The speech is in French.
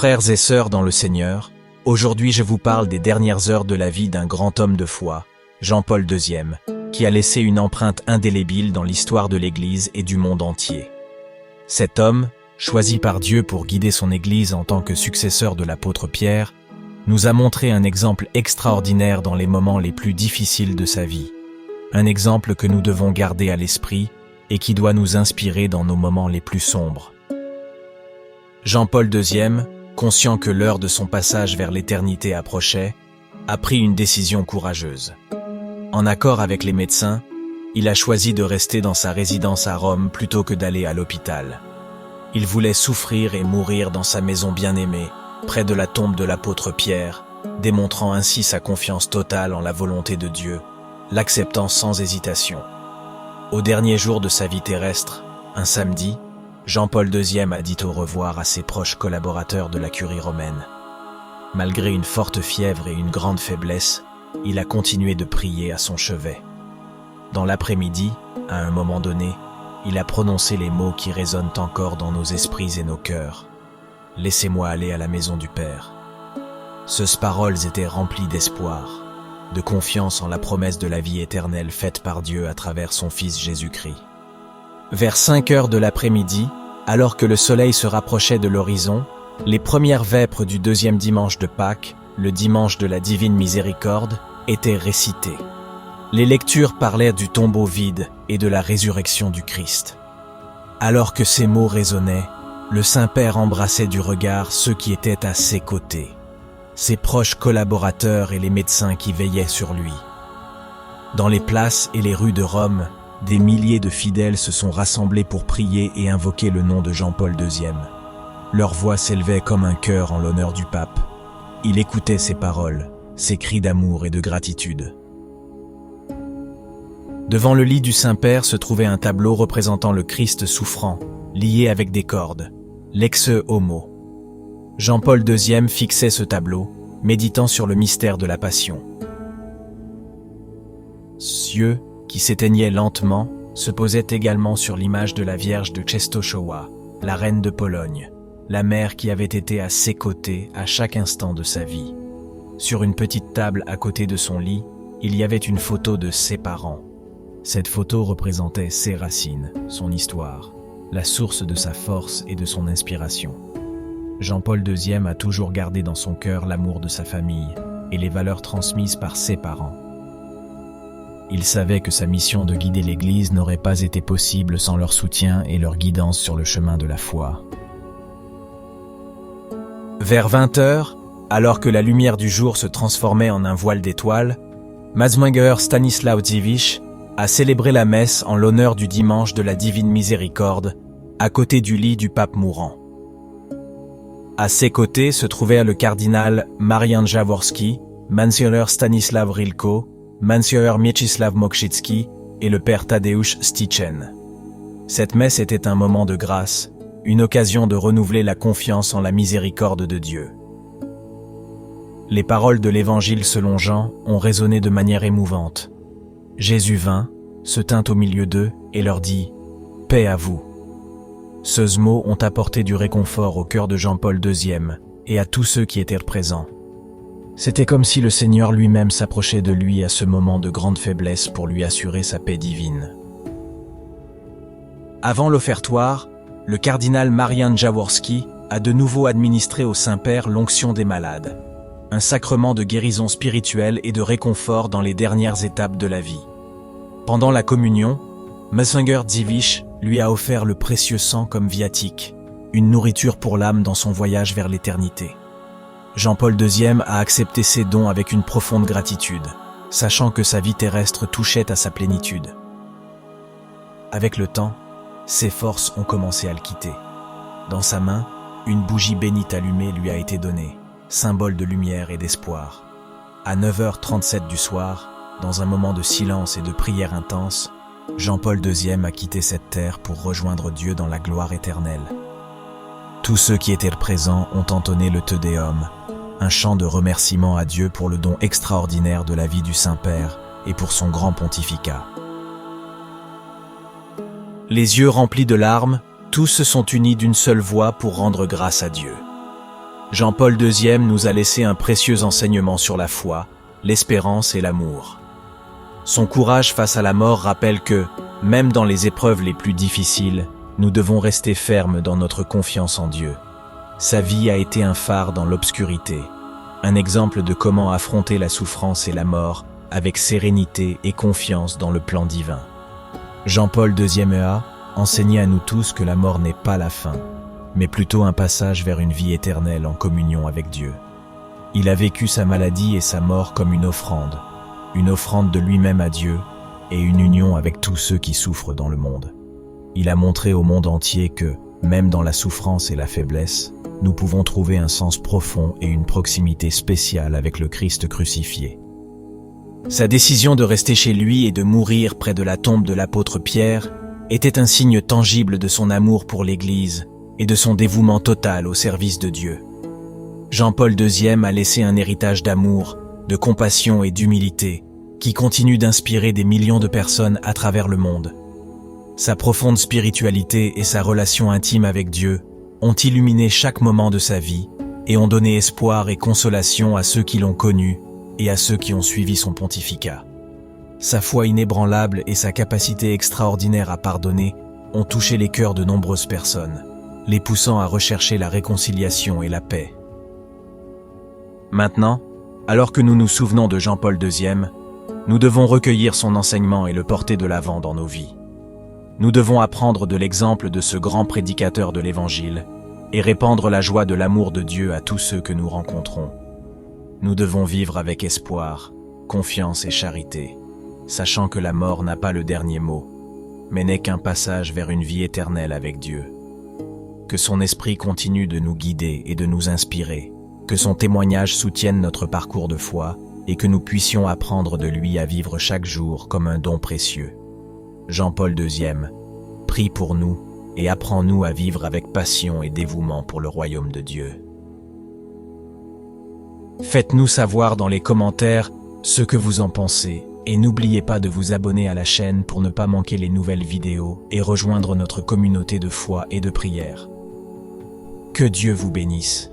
Frères et sœurs dans le Seigneur, aujourd'hui je vous parle des dernières heures de la vie d'un grand homme de foi, Jean-Paul II, qui a laissé une empreinte indélébile dans l'histoire de l'Église et du monde entier. Cet homme, choisi par Dieu pour guider son Église en tant que successeur de l'apôtre Pierre, nous a montré un exemple extraordinaire dans les moments les plus difficiles de sa vie. Un exemple que nous devons garder à l'esprit et qui doit nous inspirer dans nos moments les plus sombres. Jean-Paul II, conscient que l'heure de son passage vers l'éternité approchait, a pris une décision courageuse. En accord avec les médecins, il a choisi de rester dans sa résidence à Rome plutôt que d'aller à l'hôpital. Il voulait souffrir et mourir dans sa maison bien-aimée, près de la tombe de l'apôtre Pierre, démontrant ainsi sa confiance totale en la volonté de Dieu, l'acceptant sans hésitation. Au dernier jour de sa vie terrestre, un samedi, Jean-Paul II a dit au revoir à ses proches collaborateurs de la curie romaine. Malgré une forte fièvre et une grande faiblesse, il a continué de prier à son chevet. Dans l'après-midi, à un moment donné, il a prononcé les mots qui résonnent encore dans nos esprits et nos cœurs. « Laissez-moi aller à la maison du Père ». Ces paroles étaient remplies d'espoir, de confiance en la promesse de la vie éternelle faite par Dieu à travers son Fils Jésus-Christ. Vers 5 heures de l'après-midi, alors que le soleil se rapprochait de l'horizon, les premières vêpres du deuxième dimanche de Pâques, le dimanche de la Divine Miséricorde, étaient récitées. Les lectures parlaient du tombeau vide et de la résurrection du Christ. Alors que ces mots résonnaient, le Saint-Père embrassait du regard ceux qui étaient à ses côtés, ses proches collaborateurs et les médecins qui veillaient sur lui. Dans les places et les rues de Rome, des milliers de fidèles se sont rassemblés pour prier et invoquer le nom de Jean-Paul II. Leur voix s'élevait comme un chœur en l'honneur du pape. Il écoutait ses paroles, ses cris d'amour et de gratitude. Devant le lit du Saint-Père se trouvait un tableau représentant le Christ souffrant, lié avec des cordes, l'ex homo. Jean-Paul II fixait ce tableau, méditant sur le mystère de la Passion. Cieux, qui s'éteignait lentement, se posait également sur l'image de la Vierge de Częstochowa, la reine de Pologne, la mère qui avait été à ses côtés à chaque instant de sa vie. Sur une petite table à côté de son lit, il y avait une photo de ses parents. Cette photo représentait ses racines, son histoire, la source de sa force et de son inspiration. Jean-Paul II a toujours gardé dans son cœur l'amour de sa famille et les valeurs transmises par ses parents. Il savait que sa mission de guider l'Église n'aurait pas été possible sans leur soutien et leur guidance sur le chemin de la foi. Vers 20 heures, alors que la lumière du jour se transformait en un voile d'étoiles, Mgr Stanisław Dziwisz a célébré la messe en l'honneur du dimanche de la Divine Miséricorde, à côté du lit du pape mourant. À ses côtés se trouvaient le cardinal Marian Jaworski, Mgr Stanisław Rilko, Mgr Mieczysław Mokrzycki et le père Tadeusz Styczyn. Cette messe était un moment de grâce, une occasion de renouveler la confiance en la miséricorde de Dieu. Les paroles de l'Évangile selon Jean ont résonné de manière émouvante. Jésus vint, se tint au milieu d'eux et leur dit « Paix à vous ». Ces mots ont apporté du réconfort au cœur de Jean-Paul II et à tous ceux qui étaient présents. C'était comme si le Seigneur lui-même s'approchait de lui à ce moment de grande faiblesse pour lui assurer sa paix divine. Avant l'offertoire, le cardinal Marian Jaworski a de nouveau administré au Saint-Père l'onction des malades, un sacrement de guérison spirituelle et de réconfort dans les dernières étapes de la vie. Pendant la communion, Mgr Dziwisz lui a offert le précieux sang comme viatique, une nourriture pour l'âme dans son voyage vers l'éternité. Jean-Paul II a accepté ces dons avec une profonde gratitude, sachant que sa vie terrestre touchait à sa plénitude. Avec le temps, ses forces ont commencé à le quitter. Dans sa main, une bougie bénite allumée lui a été donnée, symbole de lumière et d'espoir. À 9h37 du soir, dans un moment de silence et de prière intense, Jean-Paul II a quitté cette terre pour rejoindre Dieu dans la gloire éternelle. Tous ceux qui étaient présents ont entonné le Te Deum, un chant de remerciement à Dieu pour le don extraordinaire de la vie du Saint-Père et pour son grand pontificat. Les yeux remplis de larmes, tous se sont unis d'une seule voix pour rendre grâce à Dieu. Jean-Paul II nous a laissé un précieux enseignement sur la foi, l'espérance et l'amour. Son courage face à la mort rappelle que, même dans les épreuves les plus difficiles, nous devons rester fermes dans notre confiance en Dieu. Sa vie a été un phare dans l'obscurité, un exemple de comment affronter la souffrance et la mort avec sérénité et confiance dans le plan divin. Jean-Paul II a enseigné à nous tous que la mort n'est pas la fin, mais plutôt un passage vers une vie éternelle en communion avec Dieu. Il a vécu sa maladie et sa mort comme une offrande de lui-même à Dieu et une union avec tous ceux qui souffrent dans le monde. Il a montré au monde entier que, même dans la souffrance et la faiblesse, nous pouvons trouver un sens profond et une proximité spéciale avec le Christ crucifié. Sa décision de rester chez lui et de mourir près de la tombe de l'apôtre Pierre était un signe tangible de son amour pour l'Église et de son dévouement total au service de Dieu. Jean-Paul II a laissé un héritage d'amour, de compassion et d'humilité qui continue d'inspirer des millions de personnes à travers le monde. Sa profonde spiritualité et sa relation intime avec Dieu ont illuminé chaque moment de sa vie et ont donné espoir et consolation à ceux qui l'ont connu et à ceux qui ont suivi son pontificat. Sa foi inébranlable et sa capacité extraordinaire à pardonner ont touché les cœurs de nombreuses personnes, les poussant à rechercher la réconciliation et la paix. Maintenant, alors que nous nous souvenons de Jean-Paul II, nous devons recueillir son enseignement et le porter de l'avant dans nos vies. Nous devons apprendre de l'exemple de ce grand prédicateur de l'Évangile et répandre la joie de l'amour de Dieu à tous ceux que nous rencontrons. Nous devons vivre avec espoir, confiance et charité, sachant que la mort n'a pas le dernier mot, mais n'est qu'un passage vers une vie éternelle avec Dieu. Que son esprit continue de nous guider et de nous inspirer, que son témoignage soutienne notre parcours de foi et que nous puissions apprendre de lui à vivre chaque jour comme un don précieux. Jean-Paul II, prie pour nous et apprends-nous à vivre avec passion et dévouement pour le royaume de Dieu. Faites-nous savoir dans les commentaires ce que vous en pensez et n'oubliez pas de vous abonner à la chaîne pour ne pas manquer les nouvelles vidéos et rejoindre notre communauté de foi et de prière. Que Dieu vous bénisse.